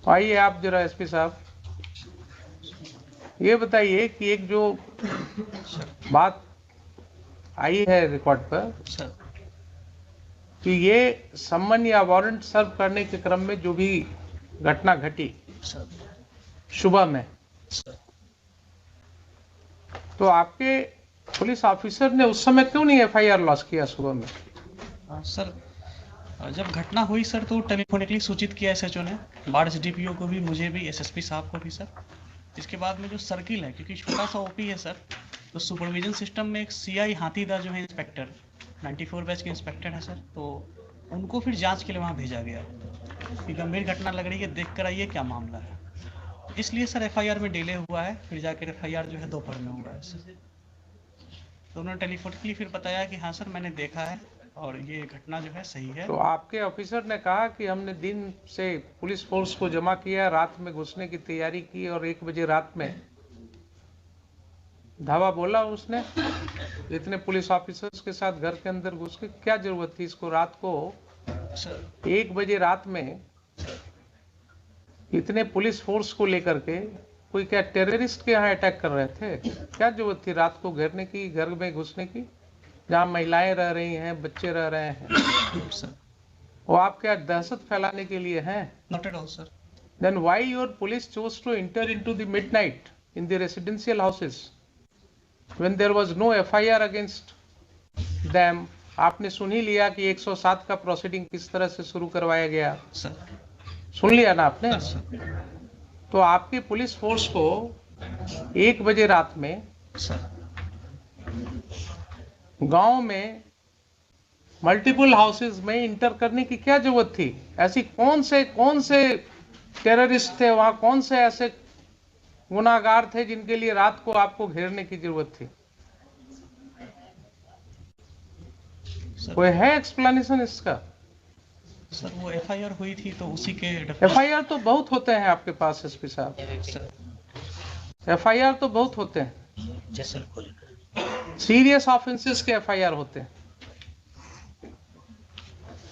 आइए आप जरा एसपी साहब, ये बताइए कि एक जो बात आई है रिकॉर्ड पर सर कि ये सम्मन या वारंट सर्व करने के क्रम में जो भी घटना घटी सर सुबह में, सर तो आपके पुलिस ऑफिसर ने उस समय क्यों नहीं एफआईआर लॉन्च किया सुबह में? सर जब घटना हुई सर तो टेलीफोनिकली सूचित किया एसएचओ ने, बाढ़ एसडीपीओ को भी, मुझे भी, एसएसपी साहब को भी सर। इसके बाद में जो सर्किल है, क्योंकि छोटा सा ओपी है सर, तो सुपरविजन सिस्टम में एक सीआई हाथीदा जो है इंस्पेक्टर 94 बैच के इंस्पेक्टर है सर, तो उनको फिर जांच के लिए वहाँ भेजा गया कि गंभीर घटना लग रही है, देख कर आइए क्या मामला है। इसलिए सर एफआईआर में डिले हुआ है, फिर जाकर एफआईआर जो है दोपहर में हुआ है सर। तो उन्होंने टेलीफोनिकली फिर बताया कि हाँ सर मैंने देखा है और ये घटना जो है सही है। तो आपके ऑफिसर ने कहा कि हमने दिन से पुलिस फोर्स को जमा किया, रात में घुसने की तैयारी की और 1 बजे रात में धावा बोला उसने। इतने पुलिस ऑफिसर्स के साथ घर के अंदर घुस के क्या जरूरत थी इसको? रात को सर 1 बजे रात में इतने पुलिस फोर्स को लेकर के कोई क्या टेररिस्ट के यहाँ अटैक कर रहे थे? क्या जरूरत थी रात को घेरने की, घर में घुसने की, जहाँ महिलाएं रह रही हैं, बच्चे रह रहे हैं? सर वो आप क्या दहशत फैलाने के लिए हैं? Not at all sir. Then why your police chose to enter into the midnight in the residential houses when there was no FIR against them? आपने सुन ही लिया कि 107 का प्रोसीडिंग किस तरह से शुरू करवाया गया, सर सुन लिया ना आपने? सर तो आपकी पुलिस फोर्स को 1 बजे रात में सर गांव में मल्टीपल हाउसेज में इंटर करने की क्या जरूरत थी? ऐसी कौन से टेररिस्ट थे वहां, कौन से ऐसे गुनाहगार थे जिनके लिए रात को आपको घेरने की जरूरत थी? कोई है एक्सप्लेनेशन इसका? सर वो एफआईआर हुई थी तो उसी के एफआईआर तो बहुत होते हैं आपके पास एसपी साहब, एफआईआर तो बहुत होते हैं, सीरियस ऑफेंसेस के एफआईआर होते हैं।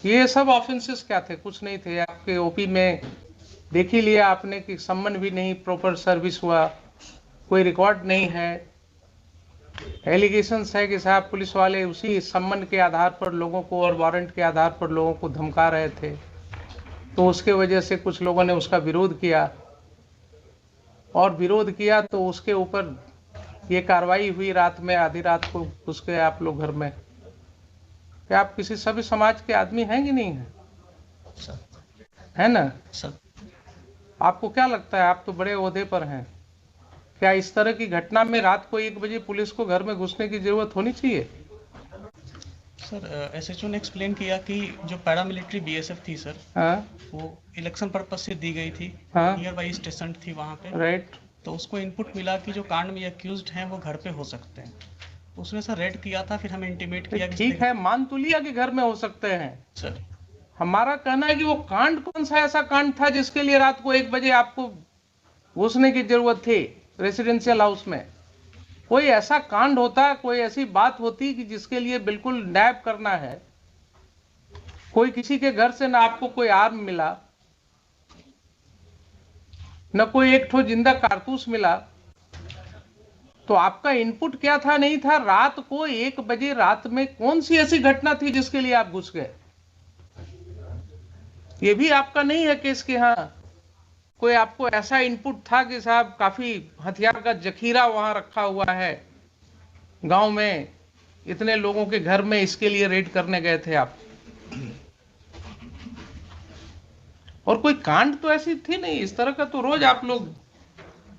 ये सब ऑफेंसेस क्या थे? कुछ नहीं थे। आपके ओपी में देख ही लिया आपने कि सम्मन भी नहीं प्रॉपर सर्विस हुआ, कोई रिकॉर्ड नहीं है। एलिगेशंस है कि साहब पुलिस वाले उसी सम्मन के आधार पर लोगों को और वारंट के आधार पर लोगों को धमका रहे थे, तो उसके वजह से कुछ लोगों ने उसका विरोध किया, और विरोध किया तो उसके ऊपर ये कार्रवाई हुई रात में, आधी रात को घुस गए आप लोग घर में। क्या आप किसी सभी समाज के आदमी हैं कि नहीं है? है ना? सर आपको क्या लगता है, आप तो बड़े ओहदे पर हैं, क्या इस तरह की घटना में रात को 1 बजे पुलिस को घर में घुसने की जरूरत होनी चाहिए? सर एसएचओ ने एक्सप्लेन किया कि जो पैरामिलिट्री बीएसएफ थी सर, हाँ वो इलेक्शन पर्पस से दी गई थी, हाँ नियर बाई स्टेशन थी वहाँ पे, राइट। तो उसको इनपुट मिला कि जो कांड में अक्यूज्ड हैं वो घर पे हो सकते हैं। उसने सर रेड किया था, फिर हमें इंटीमेट किया कि ठीक है, मान तो लिया कि घर में हो सकते हैं। सर हमारा कहना है कि वो कांड कौन सा ऐसा कांड था जिसके लिए रात को 1 बजे आपको घुसने की जरूरत थी रेसिडेंशियल हाउस में? कोई ऐसा कांड होता, कोई ऐसी बात होती कि जिसके लिए बिल्कुल नैप करना है, कोई किसी के घर से ना आपको कोई आर्म मिला, न कोई एक ठो जिंदा कारतूस मिला, तो आपका इनपुट क्या था? नहीं था। रात को 1 बजे रात में कौन सी ऐसी घटना थी जिसके लिए आप घुस गए? ये भी आपका नहीं है केस कि हाँ कोई आपको ऐसा इनपुट था कि साहब काफी हथियार का जखीरा वहां रखा हुआ है गांव में, इतने लोगों के घर में, इसके लिए रेड करने गए थे आप? और कोई कांड तो ऐसी थी नहीं। इस तरह का तो रोज आप लोग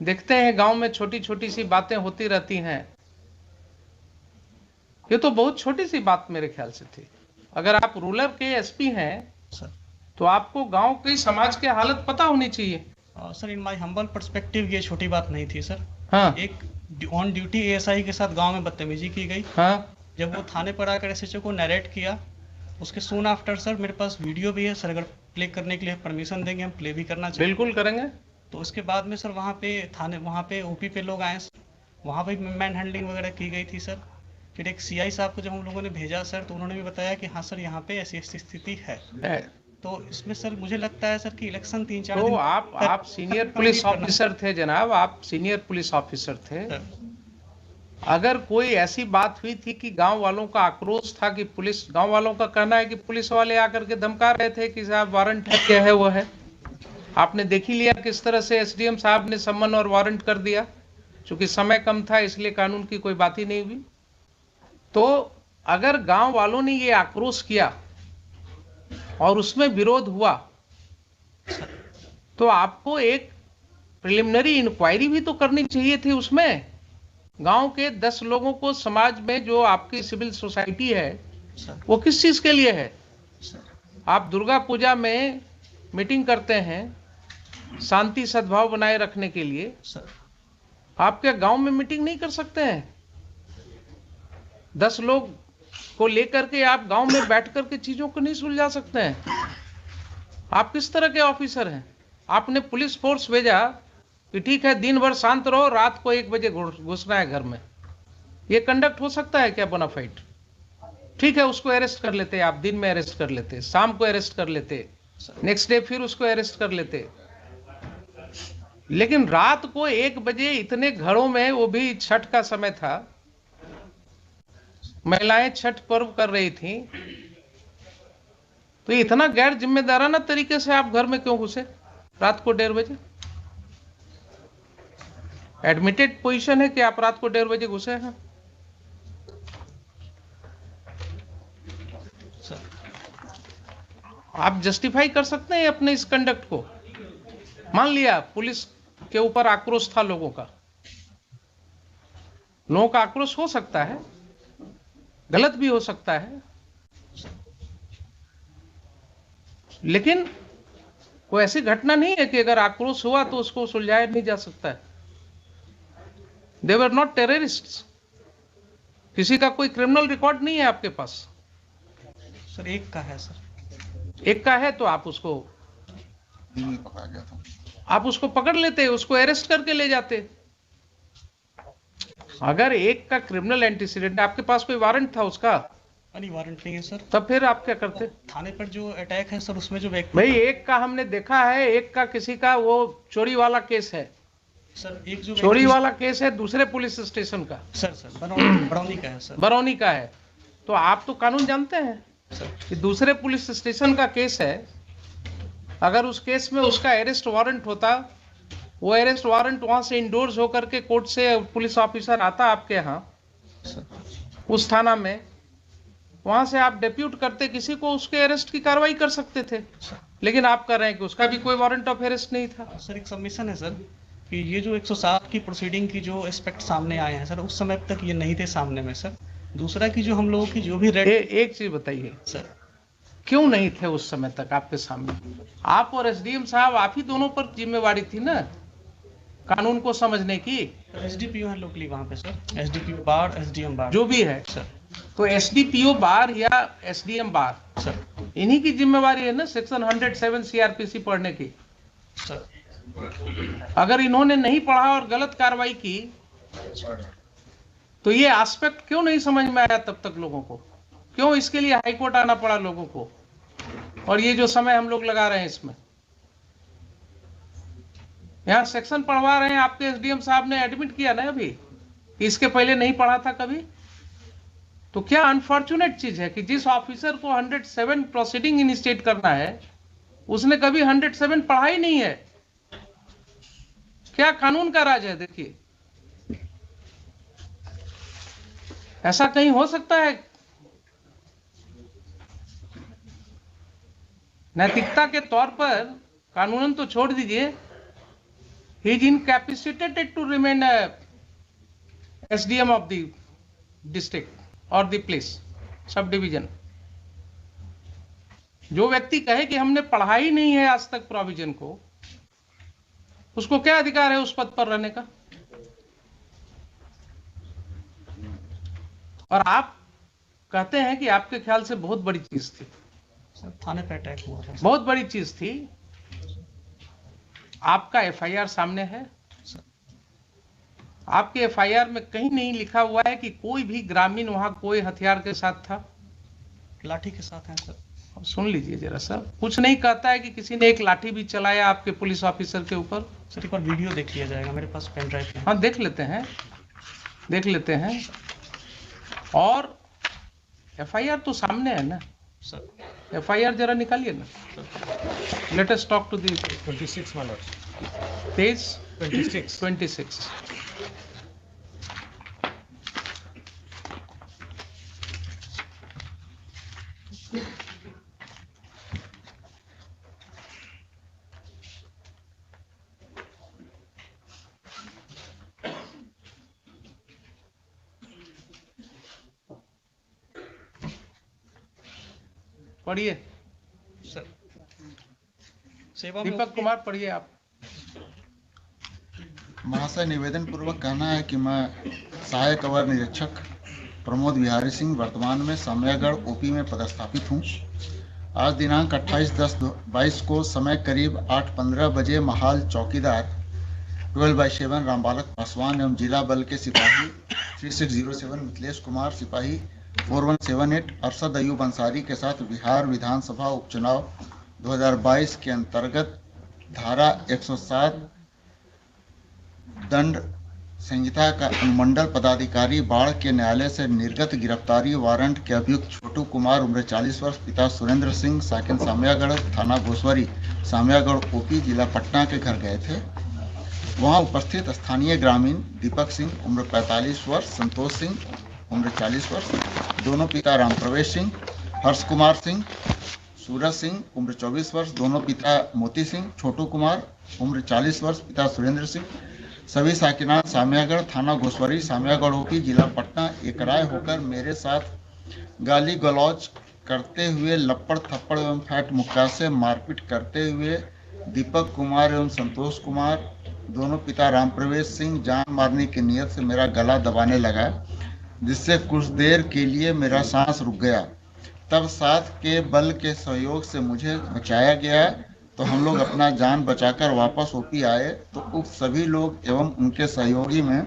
देखते हैं गांव में, छोटी छोटी सी बातें होती रहती हैं। ये तो बहुत छोटी सी बात मेरे ख्याल से थी। अगर आप रूरल के एसपी हैं सर तो आपको गांव की समाज की हालत पता होनी चाहिए। Sir in my humble perspective ये छोटी बात नहीं थी सर। हाँ एक ऑन ड्यूटी एएसआई के साथ गांव में बदतमीजी की गई। हाँ जब वो थाने पर आकर एसएचओ को नरेट किया, उसके सून आफ्टर सर मेरे पास वीडियो भी है सर, अगर प्ले करने के लिए परमिशन देंगे हम प्ले भी करना चाहिए। बिल्कुल करेंगे। तो उसके बाद में सर वहाँ पे थाने, वहाँ पे ओपी पे लोग आए, वहाँ पे मैन हैंडलिंग वगैरह की गई थी सर। फिर एक सीआई साहब को जब हम लोगों ने भेजा सर, तो उन्होंने भी बताया कि हाँ सर यहाँ पे ऐसी ऐसी स्थिति है। तो इसमें सर मुझे लगता है सर कि इलेक्शन 3-4 तो दिन आप सीनियर पुलिस ऑफिसर थे जनाब, आप सीनियर पुलिस ऑफिसर थे। सर। अगर कोई ऐसी बात हुई थी कि गांव वालों का आक्रोश था कि पुलिस, गांव वालों का कहना है कि पुलिस वाले आकर के धमका रहे थे कि साहब वारंट है, क्या है वो है, आपने देख ही लिया किस तरह से एसडीएम साहब ने सम्मन और वारंट कर दिया। चूंकि समय कम था इसलिए कानून की कोई बात ही नहीं हुई। तो अगर गांव वालों ने ये आक्रोश किया और उसमें विरोध हुआ तो आपको एक प्रिलिमिनरी इंक्वायरी भी तो करनी चाहिए थी। उसमें गांव के 10 लोगों को, समाज में जो आपकी सिविल सोसाइटी है वो किस चीज के लिए है। आप दुर्गा पूजा में मीटिंग करते हैं शांति सद्भाव बनाए रखने के लिए, आपके गांव में मीटिंग नहीं कर सकते हैं? 10 लोग को लेकर के आप गांव में बैठ करके चीजों को नहीं सुलझा सकते हैं? आप किस तरह के ऑफिसर हैं? आपने पुलिस फोर्स भेजा कि ठीक है दिन भर शांत रहो, रात को 1 बजे घुसना है घर में। ये कंडक्ट हो सकता है क्या बोनाफाइड? ठीक है, उसको अरेस्ट कर लेते, आप दिन में अरेस्ट कर लेते, शाम को अरेस्ट कर लेते, नेक्स्ट डे फिर उसको अरेस्ट कर लेते। लेकिन रात को 1 बजे इतने घरों में, वो भी छठ का समय था, महिलाएं छठ पर्व कर रही थी, तो इतना गैर जिम्मेदाराना तरीके से आप घर में क्यों घुसे रात को 1:30 बजे? एडमिटेड पोजीशन है कि आप रात को 1:30 बजे घुसे हैं। आप जस्टिफाई कर सकते हैं अपने इस कंडक्ट को? मान लिया पुलिस के ऊपर आक्रोश था लोगों का, लोगों का आक्रोश हो सकता है, गलत भी हो सकता है, लेकिन कोई ऐसी घटना नहीं है कि अगर आक्रोश हुआ तो उसको सुलझाया नहीं जा सकता है। दे वर नॉट टेररिस्ट्स। किसी का कोई क्रिमिनल रिकॉर्ड नहीं है आपके पास। सर एक का है सर, एक का है तो आप उसको पकड़ लेते, उसको अरेस्ट करके ले जाते। अगर एक का क्रिमिनल एंटीसीडेंट, आपके पास कोई वारंट था उसका? नहीं वारंट नहीं है सर। तब फिर आप क्या करते? थाने पर जो अटैक है सर, उसमें जो व्यक्ति, भाई एक का हमने देखा है, एक का किसी का वो चोरी वाला केस है सर, एक जो चोरी वाला केस है दूसरे पुलिस स्टेशन का, सर बरौनी का है सर, बरौनी का है। तो आप तो कानून जानते हैं कि दूसरे पुलिस स्टेशन का केस है, अगर उस केस में उसका अरेस्ट वारंट होता, वो अरेस्ट वारंट वहां से इंडोर्स होकर के कोर्ट से पुलिस ऑफिसर आता आपके यहाँ उस थाना में, वहां से आप डेप्यूट करते किसी को, उसके अरेस्ट की कार्रवाई कर सकते थे। लेकिन आप कह रहे हैं कि उसका भी कोई वारंट ऑफ अरेस्ट नहीं था। सर एक सबमिशन है सर कि ये जो 107 की प्रोसीडिंग की जो एस्पेक्ट सामने आए हैं सर, उस समय तक ये नहीं थे सामने में सर। दूसरा कि जो हम लोगों की जो भी रेड, एक चीज बताइए सर, क्यों नहीं थे उस समय तक आपके सामने? आप और एसडीएम साहब, आप ही दोनों पर जिम्मेवारी थी ना कानून को समझने की। एसडीपीओ है लोकली वहाँ पे सर, एसडीपीओ बार, एसडीएम बार, जो भी है सर। तो एसडीपीओ बार या एसडीएम बार सर, इन्हीं की जिम्मेवारी है ना सेक्शन 107 सीआरपीसी पढ़ने की। सर, अगर इन्होंने नहीं पढ़ा और गलत कार्रवाई की तो ये एस्पेक्ट क्यों नहीं समझ में आया तब तक लोगों को? क्यों इसके लिए हाईकोर्ट आना पड़ा लोगों को? और ये जो समय हम लोग लगा रहे हैं इसमें, यहां सेक्शन पढ़वा रहे हैं, आपके एसडीएम साहब ने एडमिट किया ना अभी, इसके पहले नहीं पढ़ा था कभी। तो क्या अनफॉर्चुनेट चीज है कि जिस ऑफिसर को 107 प्रोसीडिंग इनिशिएट करना है उसने कभी 107 पढ़ा ही नहीं है। क्या कानून का राज है? देखिए, ऐसा कहीं हो सकता है? नैतिकता के तौर पर कानूनन तो छोड़ दीजिए, he is incapacitated to remain SDM of the district और द प्लेस सब डिवीजन। जो व्यक्ति कहे कि हमने पढ़ा ही नहीं है आज तक प्रोविजन को, उसको क्या अधिकार है उस पद पर रहने का? और आप कहते हैं कि आपके ख्याल से बहुत बड़ी चीज थी। सर थाने पे अटैक हुआ था, बहुत बड़ी चीज थी। आपका एफआईआर सामने है, आपके एफआईआर में कहीं नहीं लिखा हुआ है कि कोई भी ग्रामीण वहां कोई हथियार के साथ था। लाठी के साथ है सर। अब सुन लीजिए जरा सा, कुछ नहीं कहता है कि किसी ने एक लाठी भी चलाया आपके पुलिस ऑफिसर के ऊपर? सर एक बार वीडियो देख लिया जाएगा, मेरे पास पेन ड्राइव है। हाँ देख लेते हैं, देख लेते हैं। और एफआईआर तो सामने है ना सर। एफआईआर जरा निकालिए ना। Let us talk to the 26 my lord. 26 पढ़िए सर सेवा में दीपक कुमार, पढ़िए आप। महाशय, निवेदन पूर्वक कहना है कि मैं सहायक अवर निरीक्षक प्रमोद बिहारी सिंह वर्तमान में सामयागढ़ ओपी में पदस्थापित हूँ। आज दिनांक 28/10/22 को समय करीब 8:15 बजे महाल चौकीदार 12/7 रामबालक पासवान एवं जिला बल के सिपाही 3607 मिथिलेश कुमार, सिपाही 4178 अरशद अयूब अंसारी के साथ बिहार विधानसभा उपचुनाव 2022 के अंतर्गत धारा 107 दंड संहिता का अनुमंडल पदाधिकारी बाढ़ के न्यायालय से निर्गत गिरफ्तारी वारंट के अभियुक्त छोटू कुमार उम्र 40 वर्ष, पिता सुरेंद्र सिंह, साकिन सामयागढ़, थाना घोसवरी, सामयागढ़ ओपी, जिला पटना के घर गए थे। वहां उपस्थित स्थानीय ग्रामीण दीपक सिंह उम्र 45 वर्ष, संतोष सिंह उम्र 40 वर्ष, दोनों पिता राम प्रवेश सिंह, हर्ष कुमार सिंह, सूरज सिंह उम्र 24 वर्ष, दोनों पिता मोती सिंह, छोटू कुमार उम्र 40 वर्ष, पिता सुरेंद्र सिंह, सभी साकिनान सामयागढ़, थाना घोसवरी, सामयागढ़ ओपी, जिला पटना एक राय होकर मेरे साथ गाली गलौज करते हुए, लपड़ थप्पड़ एवं फैट मुक्का से मारपीट करते हुए दीपक कुमार एवं संतोष कुमार, दोनों पिता राम प्रवेश सिंह, जान मारने की नीयत से मेरा गला दबाने लगा, जिससे कुछ देर के लिए मेरा सांस रुक गया। तब साथ के बल के सहयोग से मुझे बचाया गया, तो हम लोग अपना जान बचाकर वापस ओपी आए तो उक्त सभी लोग एवं उनके सहयोगी में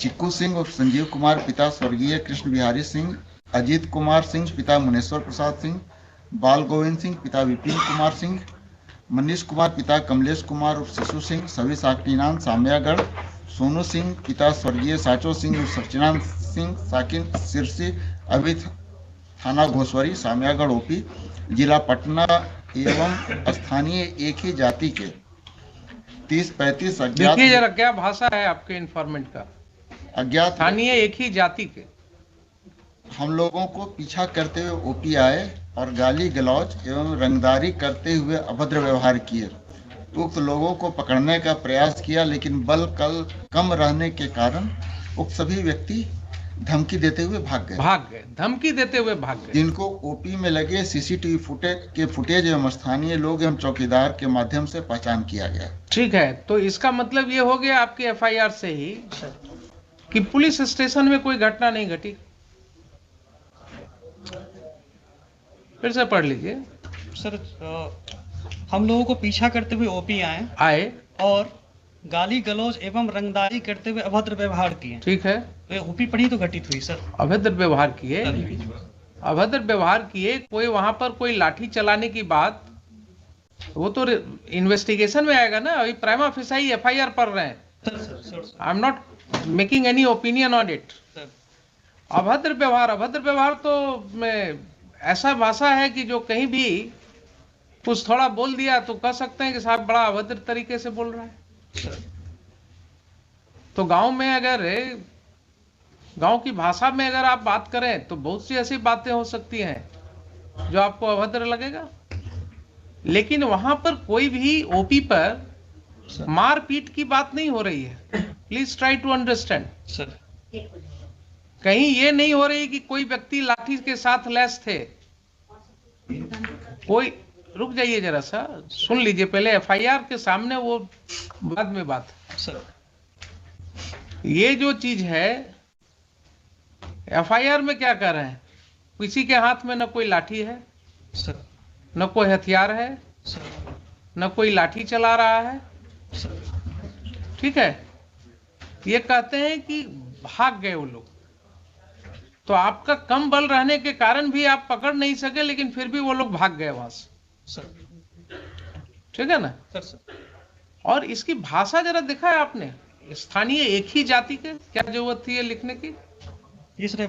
चिक्कू सिंह और संजीव कुमार पिता स्वर्गीय कृष्ण बिहारी सिंह, अजीत कुमार सिंह पिता मुनेश्वर प्रसाद सिंह, बाल गोविंद सिंह पिता विपिन कुमार सिंह, मनीष कुमार पिता कमलेश कुमार और शिशु सिंह, सभी साकिनान सामयागढ़, सोनू सिंह पिता स्वर्गीय साचो सिंह और सचिनान सिंह, साकिन सिरसी, अभी थाना घोसवरी, सामयागढ़ ओपी, जिला पटना एवं स्थानीय एक ही जाति के 30-35 अज्ञात। देखिए जरा क्या भाषा है आपके इन्फॉर्मेंट का। अज्ञात स्थानीय एक ही जाति के हम लोगों को पीछा करते हुए ओपी आए और गाली गलौज एवं रंगदारी करते हुए अभद्र व्यवहार किए। उक्त लोगों को पकड़ने का प्रयास किया, लेकिन बल कम रहने के कारण उक्त सभी व्यक्ति धमकी देते हुए भाग गए, धमकी देते हुए भाग गए, जिनको ओपी में लगे सीसीटीवी फुटेज एवं स्थानीय लोग एवं चौकीदार के माध्यम से पहचान किया गया। ठीक है, तो इसका मतलब ये हो गया आपकी एफआईआर से ही कि पुलिस स्टेशन में कोई घटना नहीं घटी। फिर से पढ़ लीजिए सर। हम लोगों को पीछा करते हुए ओपी आए और गाली गलौज एवं रंगदारी करते हुए अभद्र व्यवहार किए। ठीक है, तो ओपी पर ही तो घटित हुई सर। अभद्र व्यवहार किए, अभद्र व्यवहार किए। कोई वहां पर कोई लाठी चलाने की बात, वो तो इन्वेस्टिगेशन में आएगा ना। अभी प्राइमा फेसाई एफआईआर पढ़ रहे हैं। I am not making any opinion on it. अभद्र व्यवहार तो ऐसा भाषा है कि जो कहीं भी कुछ थोड़ा बोल दिया तो कह सकते हैं कि साहब बड़ा अभद्र तरीके से बोल रहा है। तो गांव में अगर गांव की भाषा में अगर आप बात करें तो बहुत सी ऐसी बातें हो सकती हैं जो आपको अभद्र लगेगा, लेकिन वहां पर कोई भी ओपी पर मारपीट की बात नहीं हो रही है। Please try to understand sir. कहीं ये नहीं हो रही कि कोई व्यक्ति लाठी के साथ लैस थे। कोई रुक जाइए जरा सा, सुन लीजिए पहले एफआईआर के सामने, वो बाद में बात सर। ये जो चीज है एफआईआर में क्या कर रहे हैं, किसी के हाथ में न कोई लाठी है सर, न कोई हथियार है सर, न कोई लाठी चला रहा है सर। ठीक है, ये कहते हैं कि भाग गए वो लोग। तो आपका कम बल रहने के कारण भी आप पकड़ नहीं सके, लेकिन फिर भी वो लोग भाग गए वहां से, सर। ठीक है ना। सर और इसकी भाषा जरा देखा है आपने, स्थानीय एक ही जाति के, क्या जरूरत थी ये लिखने की? ये सर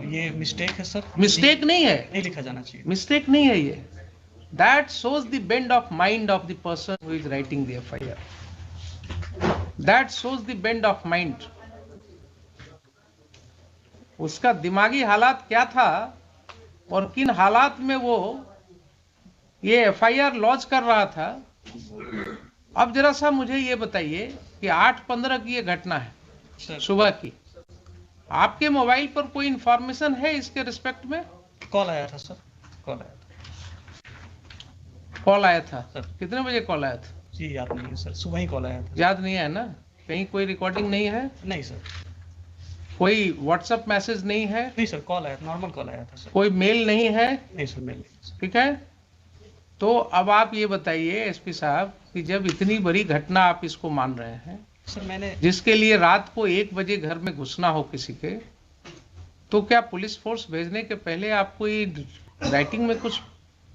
ये मिस्टेक है सर, मिस्टेक नहीं है, नहीं लिखा जाना चाहिए। मिस्टेक नहीं है ये। That shows the bend of mind of the person who is writing the FIR. That shows the bend of mind. उसका दिमागी हालात क्या था और किन हालात में वो ये FIR लॉन्च कर रहा था। अब जरा सा मुझे ये बताइए कि 8/15 की ये घटना है सर सुबह की, आपके मोबाइल पर कोई इंफॉर्मेशन है इसके रिस्पेक्ट में? कॉल आया था सर, कॉल आया था कॉल आया था सर। कितने बजे कॉल आया था? जी याद नहीं है सर, सुबह ही कॉल आया था। याद नहीं है ना? कहीं कोई रिकॉर्डिंग नहीं है? नहीं सर, कोई व्हाट्सएप मैसेज नहीं है? नहीं सर, कॉल आया था, नॉर्मल कॉल आया था सर। कोई मेल नहीं है? नहीं सर, मेल नहीं सर। ठीक है। तो अब आप ये बताइए एसपी साहब कि जब इतनी बड़ी घटना आप इसको मान रहे हैं, सर मैंने जिसके लिए रात को 1 बजे घर में घुसना हो किसी के, तो क्या पुलिस फोर्स भेजने के पहले आपको ये राइटिंग में कुछ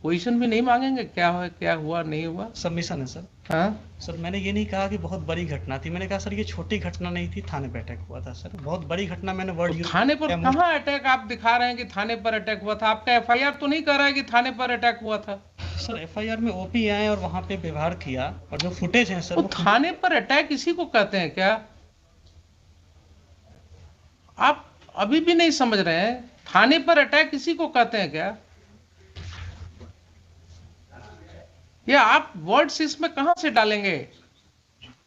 पोजीशन भी नहीं मांगेंगे, क्या है, क्या हुआ, नहीं हुआ? सबमिशन है सर। हाँ, सर मैंने ये नहीं कहा कि बहुत बड़ी घटना थी, मैंने कहा सर ये छोटी घटना नहीं थी, थाने पे अटैक हुआ था सर। बहुत बड़ी घटना मैंने वर्ड यूज थाने पर कहाँ अटैक आप दिखा रहे हैं कि थाने पर अटैक हुआ था? आपका FIR तो नहीं कर रहा है कि थाने पर अटैक हुआ था। सर FIR में OP आए और वहां पे व्यवहार किया, और जो फुटेज है सर तो वो थाने पर अटैक इसी को कहते हैं क्या? आप अभी भी नहीं समझ रहे हैं, थाने पर अटैक इसी को कहते हैं क्या? ये आप वर्ड्स इसमें कहां से डालेंगे?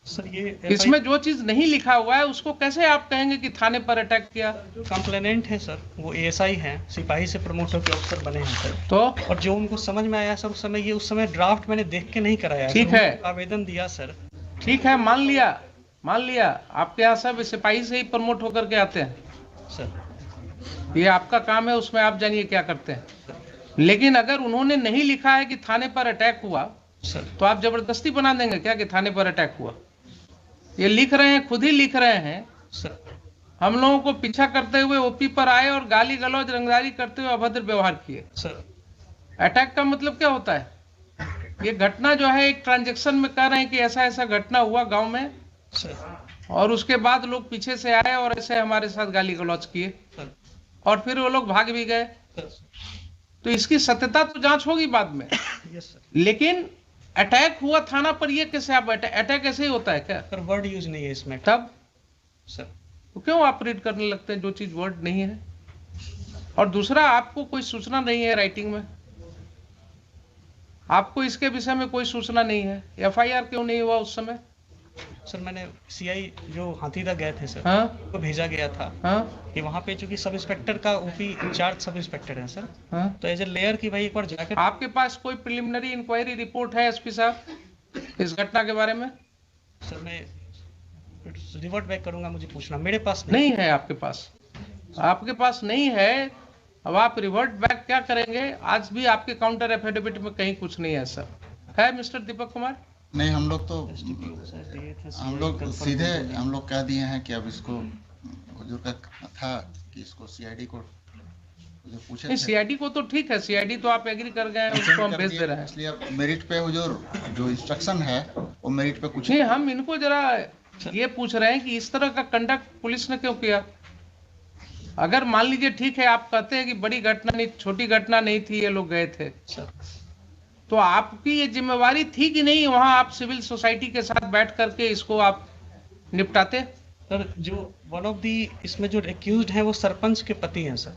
सर ये इसमें जो चीज नहीं लिखा हुआ है उसको कैसे आप कहेंगे कि थाने पर अटैक किया? कंप्लेनेंट है सर, वो ASI हैं, सिपाही से प्रमोट होकर अफसर बने हैं सर। तो और जो उनको समझ में आया सर उस समय, ये उस समय ड्राफ्ट मैंने देख के नहीं कराया ठीक सर, है। उनको आवेदन दिया सर। ठीक है, मान लिया आपके यहाँ सब सिपाही से ही प्रमोट होकर के आते हैं, सर ये आपका काम है, उसमें आप जानिए क्या करते हैं। लेकिन अगर उन्होंने नहीं लिखा है कि थाने पर अटैक हुआ, सर तो आप जबरदस्ती बना देंगे क्या कि थाने पर अटैक हुआ? ये लिख रहे हैं, खुद ही लिख रहे हैं, सर हम लोगों को पीछा करते हुए OP पर आए और गाली गलौज रंगदारी करते हुए अभद्र व्यवहार किए। सर अटैक का मतलब क्या होता है? ये घटना जो है एक ट्रांजैक्शन में कह रहे हैं कि ऐसा ऐसा घटना हुआ गांव में, सर और उसके बाद लोग पीछे से आए और ऐसे हमारे साथ गाली गलौज किए, सर और फिर वो लोग भाग भी गए। सर तो इसकी सत्यता तो जांच होगी बाद में। Yes sir. लेकिन अटैक हुआ थाना पर, ये कैसे आप अटैक ऐसे ही होता है क्या? सर वर्ड यूज नहीं है इसमें तब सर। तो क्यों आप रीड करने लगते हैं जो चीज वर्ड नहीं है? और दूसरा, आपको कोई सूचना नहीं है राइटिंग में, आपको इसके विषय में कोई सूचना नहीं है, FIR क्यों नहीं हुआ उस समय? सर मैंने CI जो हाथीदा गए थे सर, हाँ को भेजा गया था हाँ कि वहाँ पे चूंकि सब इंस्पेक्टर का OP इंचार्ज सब इंस्पेक्टर है सर, हाँ। तो एज ए लेयर की भाई एक बार जाकर आपके पास कोई प्रिलिमिनरी इंक्वायरी रिपोर्ट है एसपी साहब इस घटना के बारे में? सर मैं रिवर्ट बैक करूंगा, मुझे पूछना, मेरे पास नहीं है आपके पास, आपके पास नहीं है। अब आप रिवर्ट बैक क्या करेंगे? आज भी आपके काउंटर एफिडेविट में कहीं कुछ नहीं है सर, है मिस्टर दीपक कुमार? नहीं, हम लोग तो नहीं। हम लोग सीधे हम लोग कह दिए हैं कि अब इसको हुजूर का था कि इसको CID को जो पूछे नहीं, थे, CID को तो ठीक है, CID तो आप एग्री कर गए हैं, उसको हम कर भेज दिए, दे रहे हैं। इसलिए अब मेरिट पे हुजूर जो इंस्ट्रक्शन है वो मेरिट पे कुछ नहीं, हम इनको जरा ये पूछ रहे हैं कि इस तरह का कंडक्ट पुलिस ने क्यों किया? अगर मान लीजिए ठीक है, आप कहते हैं कि बड़ी घटना नहीं, छोटी घटना नहीं थी, ये लोग गए थे, सर तो आपकी ये जिम्मेवारी थी कि नहीं वहां आप सिविल सोसाइटी के साथ बैठ करके इसको आप निपटाते? सर जो वन ऑफ दी इसमें जो एक्यूज्ड है वो सरपंच के पति हैं सर।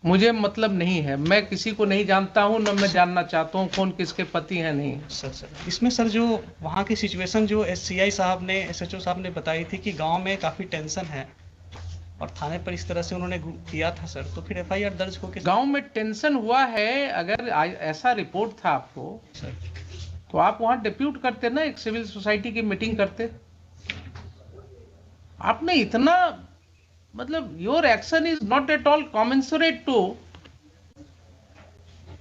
मुझे मतलब नहीं है, मैं किसी को नहीं जानता हूं, न मैं जानना चाहता हूं कौन किसके पति हैं नहीं। सर इसमें सर जो वहाँ की सिचुएशन जो CI साहब ने, SHO साहब ने बताई थी कि गांव में काफी टेंशन है और थाने पर इस तरह से उन्होंने किया था सर, तो फिर FIR दर्ज होकर गांव में टेंशन हुआ है, अगर ऐसा रिपोर्ट था आपको सर, तो आप वहां डिप्यूट करते ना, एक सिविल सोसाइटी की मीटिंग करते। आपने इतना, मतलब your action is not at all commensurate to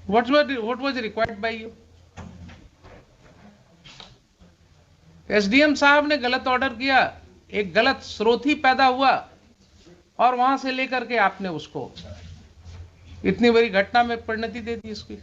what was required by you. SDM साहब ने गलत ऑर्डर किया, एक गलत स्रोत ही पैदा हुआ और वहां से लेकर के आपने उसको इतनी बड़ी घटना में परिणति दे दी इसकी।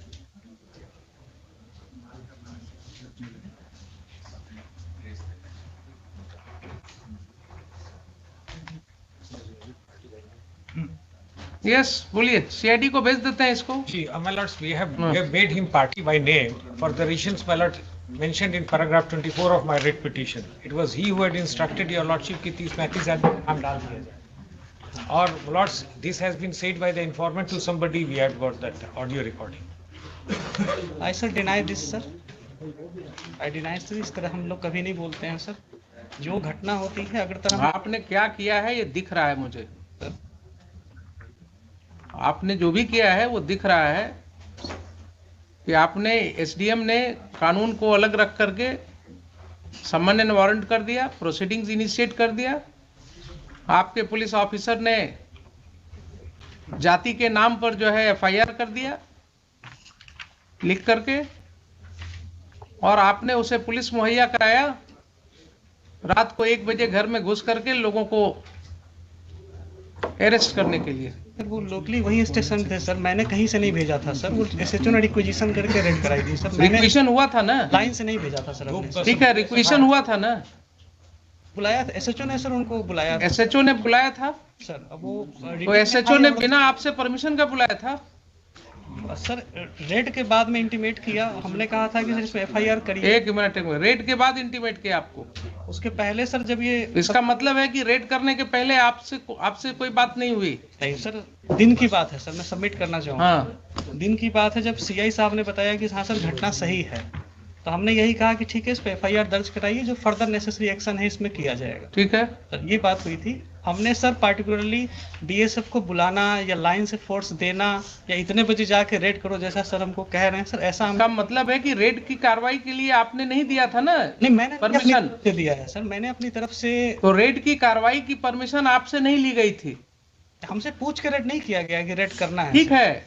यस बोलिए, सीआईडी को भेज देते हैं इसको। See, my lords, we have made him party by name for the reasons, my lord, mentioned in paragraph 24 of my writ petition. It was he who had instructed your lordship कि 30-35 आदमी का नाम डाल दिया जाए। और my lords, this has been said by the informant to somebody. We had got that audio recording. I sir deny this sir. I deny sir, इस तरह हम लोग कभी नहीं बोलते हैं सर। जो घटना होती है अगर तरह आपने क्या किया है ये दिख रहा है मुझे, आपने जो भी किया है वो दिख रहा है कि आपने एसडीएम ने कानून को अलग रख करके समन एंड वारंट कर दिया, प्रोसीडिंग्स इनिशिएट कर दिया। आपके पुलिस ऑफिसर ने जाति के नाम पर जो है एफआईआर कर दिया लिख करके, और आपने उसे पुलिस मुहैया कराया रात को 1 बजे घर में घुस करके लोगों को अरेस्ट करने के लिए। सर वो लोकली वही स्टेशन थे सर, मैंने कहीं से नहीं भेजा था सर। वो एसएचओ ने रिक्विजिशन करके रेड कराई थी सर। मैंने रिक्वेशन हुआ था ना, लाइन से नहीं भेजा था सर अपने। ठीक है, रिक्वेशन हुआ था ना, बुलाया था एसएचओ ने सर, उनको बुलाया था एसएचओ ने बुलाया था सर। अब वो तो एसएचओ ने बिना आपसे परमिशन का बुलाया था। सर रेड के बाद में इंटीमेट किया, हमने कहा था कि सर इसमें एफआईआर करिए। 1 मिनट रेड के बाद इंटीमेट किया आपको? उसके पहले सर जब ये इसका मतलब है कि रेड करने के पहले आपसे कोई बात नहीं हुई? नहीं सर, दिन की बात है सर, मैं सबमिट करना चाहूँगा। हाँ, दिन की बात है जब सीआई साहब ने बताया कि हाँ सर घटना सही है, तो हमने यही कहा कि ठीक है इस पे एफआईआर दर्ज कराइए, जो फर्दर नेसेसरी एक्शन है इसमें किया जाएगा। ठीक है सर ये बात हुई थी। हमने सर पार्टिकुलरली बीएसएफ को बुलाना या लाइन से फोर्स देना या इतने बजे जाके रेड करो जैसा सर हमको कह रहे हैं सर, ऐसा का मतलब है कि रेड की कार्रवाई के लिए आपने नहीं दिया था ना? नहीं, मैंने परमिशन अपनी तरफ से दिया है सर, मैंने अपनी तरफ से। तो रेड की कार्रवाई की परमिशन आपसे नहीं ली गई थी? हमसे पूछ के रेड नहीं किया गया कि रेड करना है। ठीक है,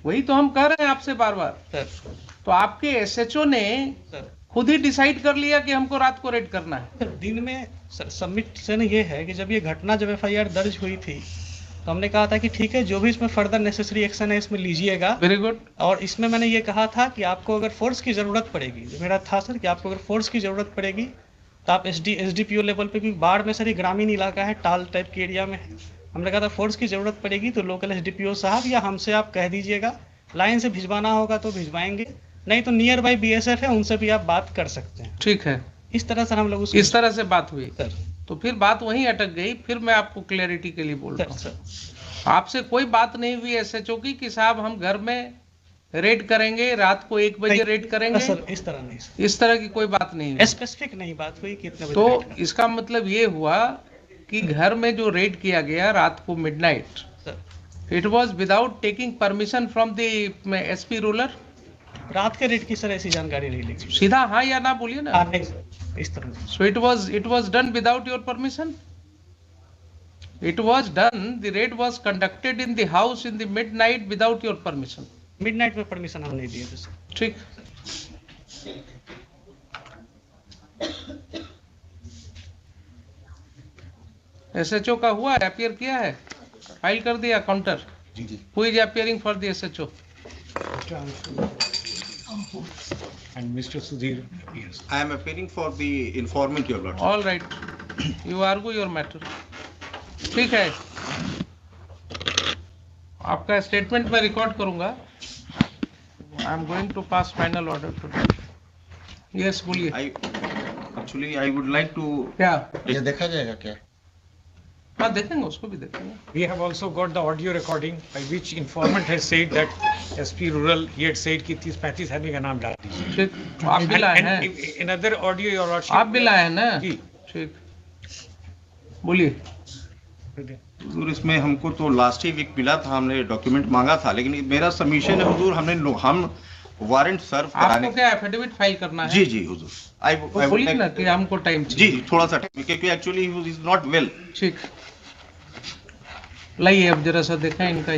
वही तो हम कह रहे हैं आपसे बार बार। सर तो आपके एसएचओ ने सर खुद ही डिसाइड कर लिया कि हमको रात को रेड करना है। सर दिन में सर सबमिशन ये है कि जब ये घटना जब एफआईआर दर्ज हुई थी तो हमने कहा था कि ठीक है जो भी इसमें फर्दर नेसेसरी एक्शन है इसमें लीजिएगा। Very good. और इसमें मैंने ये कहा था कि आपको अगर फोर्स की ज़रूरत पड़ेगी, जो मेरा था सर कि आपको अगर फोर्स की ज़रूरत पड़ेगी तो आप एसडीपीओ लेवल पे भी, बाढ़ में सर ये ग्रामीण इलाका है, टाल टाइप के एरिया में है, हमने कहा था फोर्स की ज़रूरत पड़ेगी तो लोकल एसडीपीओ साहब या हमसे आप कह दीजिएगा, लाइन से भिजवाना होगा तो भिजवाएंगे, नहीं तो नियर बाई बीएसएफ है उनसे भी आप बात कर सकते हैं। ठीक है, इस तरह सर हम लोग इस तरह से बात हुई। सर तो फिर बात वहीं अटक गई। फिर मैं आपको क्लैरिटी के लिए बोल रहा हूँ, सर आपसे कोई बात नहीं हुई एसएचओ की कि साहब हम घर में रेड करेंगे, रात को 1 बजे रेड करेंगे? सर इस तरह नहीं सर, इस तरह की कोई बात नहीं हुई। स्पेसिफिक नहीं बात हुई कि इतने बजे तो रेड करना। इसका मतलब ये हुआ कि घर में जो रेड किया गया रात को midnight, sir it was without taking permission from the SP ruler. रात के रेड की सर ऐसी जानकारी नहीं ली। सीधा हाँ या ना बोलिए ना। नहीं सर इस तरह नहीं। So it was done without your permission? It was done, the raid was conducted in the house in the midnight without your permission. Midnight में परमिशन हम नहीं दिए थे सर। ठीक। एसएचओ का हुआ, अपियर किया है, फाइल कर दिया काउंटर। जी जी। Who is appearing for the SHO? And Mr. Sudhir, yes. I am appearing for the informant, your lordship. All right, you argue your matter. ठीक है, आपका स्टेटमेंट मैं रिकॉर्ड करूंगा। I am going to pass final order today. Yes बोलिए। I would like to. क्या? ये देखा जाएगा क्या? हाँ देखेंगे, उसको भी देखेंगे। We have also got the audio recording by which informant has said that SP Rural, he had said कि 30-35 आदमी का नाम डाल दीजिए। ठीक, आप भी लाए And हैं? another audio your lordship. आप भी लाए हैं ना? जी। ठीक, बोलिए। हुजूर इसमें हमको तो लास्ट ही वीक मिला था, हमने डॉक्यूमेंट मांगा था, लेकिन मेरा सबमिशन है हुजूर, हम वारंट सर्व कराने। आपको क्या एफिडेविट फाइल करना है? जी जी हुजूर। तो बोलिए ना कि हमको टाइम जी चाहिए। जी, थोड़ा सा टाइम, क्योंकि actually he is not well. ठीक, लाइए अब जरा सा देखें इनका।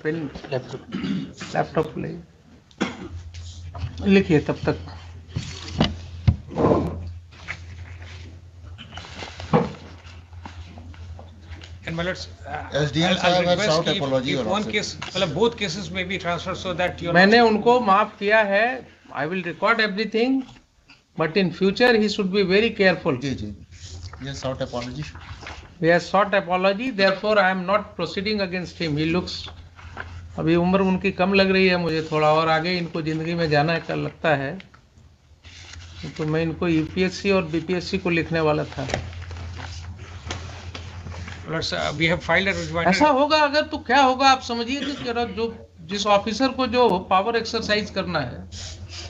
पेन लैपटॉप लाइए, लिखिए तब तक। my lords, SDM I'll साहब has request sought if- apology, if Your one Lordship. case, मतलब both cases may be transferred so that your मैंने उनको माफ किया है. I will record everything, but in future he should be very careful. Ji ji, yes, sought apology. He has sought apology, therefore I am not proceeding against him. He looks, अभी उम्र उनकी कम लग रही है मुझे थोड़ा, और आगे इनको जिंदगी में जाना का लगता है, तो मैं इनको यूपीएससी और बीपीएससी को लिखने वाला था. lords, we have filed a rejoinder. ऐसा होगा अगर तो क्या होगा आप समझिए कि जो जिस ऑफिसर को जो पावर एक्सरसाइज करना है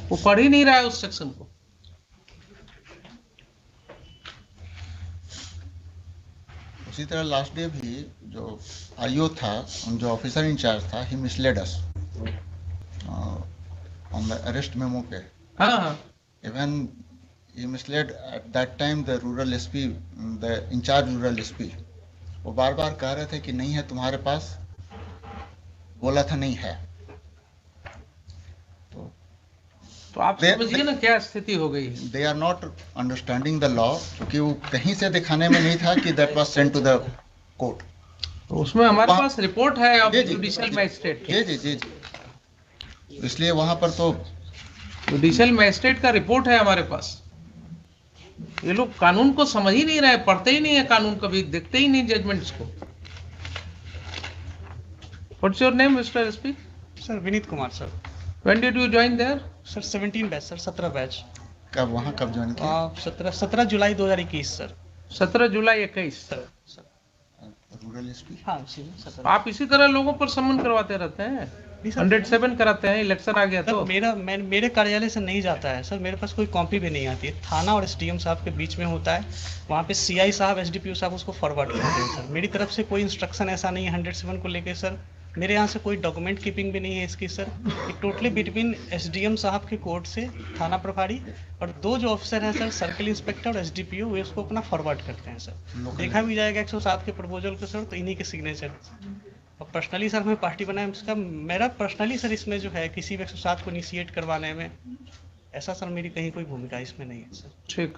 वो पढ़ ही नहीं रहा है उस सेक्शन को. उसी तरह लास्ट डे भी जो आईओ था, जो ऑफिसर इंचार्ज था, he misled us on the arrest memo पे. हाँ, Even he misled at that time the rural SP, the in charge rural SP. वो बार बार कह रहे थे कि नहीं है तुम्हारे पास, बोला था नहीं है. तो आप समझिए ना क्या स्थिति हो गई है. They are not understanding the law, क्योंकि वो कहीं से दिखाने में नहीं था कि that was sent to the court. तो उसमें हमारे वहाँ- पास रिपोर्ट है ऑफ जी, जी, जुडिशियल जी, मैजिस्ट्रेट. जी जी जी जी. इसलिए वहां पर तो जुडिशियल मैजिस्ट्रेट का रिपोर्ट है हमारे पास. ये लोग कानून को समझ ही नहीं रहे, पढ़ते ही नहीं है कानून, कभी देखते ही नहीं जजमेंट्स को. What's your name mister SP? Sir Vineet Kumar sir. When did you join there? Sir 17 batch sir, 17 batch. कब वहां कब ज्वाइन किया? 17 जुलाई 2021 सर. 17 जुलाई 21. Sir sir rural SP. हाँ उसी में 17. आप इसी तरह लोगों पर समन करवाते रहते हैं. नहीं सर, 107 कराते हैं, इलेक्शन आ गया सर तो. मेरे कार्यालय से नहीं जाता है सर, मेरे पास कोई कॉपी भी नहीं आती है. थाना और एसडीएम साहब के बीच में होता है, वहाँ पे सीआई साहब एसडीपीओ साहब उसको फॉरवर्ड करते हैं सर. मेरी तरफ से कोई इंस्ट्रक्शन ऐसा नहीं है 107 को लेके सर. मेरे यहाँ से कोई डॉक्यूमेंट कीपिंग भी नहीं है इसकी सर. ये टोटली बिटवीन एसडीएम साहब के कोर्ट से थाना प्रभारी और दो जो ऑफिसर हैं सर, सर्किल इंस्पेक्टर और एसडीपीओ, वे उसको अपना फॉरवर्ड करते हैं सर. देखा भी जाएगा 107 के प्रपोजल को सर, तो इन्हीं के सिग्नेचर. और पर्सनली सर हमें पार्टी बनाए, इसका मेरा पर्सनली सर इसमें जो है किसी भी 107 को इनिशिएट करवाने में ऐसा सर मेरी कहीं कोई भूमिका इसमें नहीं है सर. ठीक.